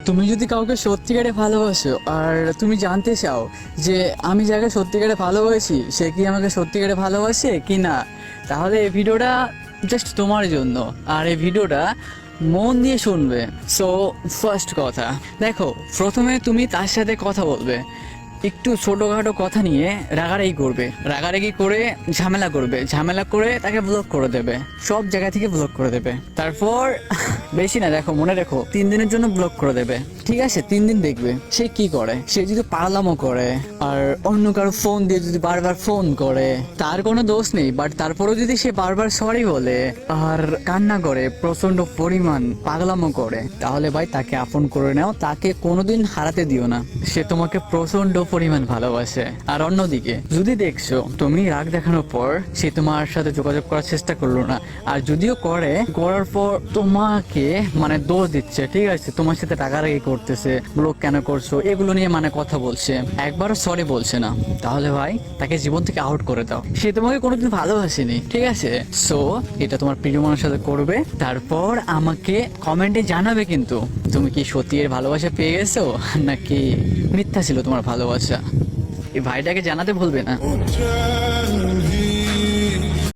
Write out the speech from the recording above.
তুমি যদি কাউকে সত্যিকারে ভালোবাসো আর তুমি জানতে চাও যে আমি যাকে সত্যিকারে ভালোবাসি সে কি আমাকে সত্যিকারে ভালোবাসে কি না, তাহলে এই ভিডিওটা জাস্ট তোমার জন্য। আর এই ভিডিওটা মন দিয়ে শুনবে। সো ফার্স্ট কথা দেখো, প্রথমে তুমি তার সাথে কথা বলবে, একটু ছোটোখাটো কথা নিয়ে রাগারাগি করবে, রাগারাগি করে ঝামেলা করে তাকে ব্লক করে দেবে, সব জায়গা থেকে ব্লক করে দেবে। তারপর বেশি না, দেখো মনে রেখো 3 দিনের জন্য ব্লক করে দেবে, ঠিক আছে? 3 দিন দেখবে সে কি করে। সে যদি পাগলামো করে আর অন্য কারো ফোন দিয়ে যদি বারবার ফোন করে, তার কোনো দোষ নেই, বাট তারপরেও যদি সে বারবার সরি বলে আর কান্না করে, প্রচন্ড পরিমাণ পাগলামো করে, তাহলে ভাই তাকে আপন করে নাও, তাকে কোনোদিন হারাতে দিও না। সে তোমাকে প্রচন্ড পরিমাণ ভালোবাসে। আর অন্যদিকে যদি দেখছো তুমি রাগ দেখানোর পর সে তোমার সাথে যোগাযোগ করার চেষ্টা করলো না, আর যদিও করার পর তোমাকে মানে দোষ দিচ্ছে, ঠিক আছে, তোমার সাথে রাগারাগি করতেছে, ব্লক কেন করছো এগুলো নিয়ে মানে কথা বলছে, একবারও সরি বলছে না, তাহলে ভাই তাকে জীবন থেকে আউট করে দাও। সে তোমাকে কোনোদিন ভালোবাসেনি, ঠিক আছে? সো এটা তোমার প্রিয় মানুষের সাথে করবে, তারপর আমাকে কমেন্টে জানাবে কিন্তু তুমি কি সত্যি এর ভালোবাসা পেয়ে গেছো নাকি মিথ্যা ছিল তোমার ভালোবাসা। এই ভাইটাকে জানাতে ভুলবে না।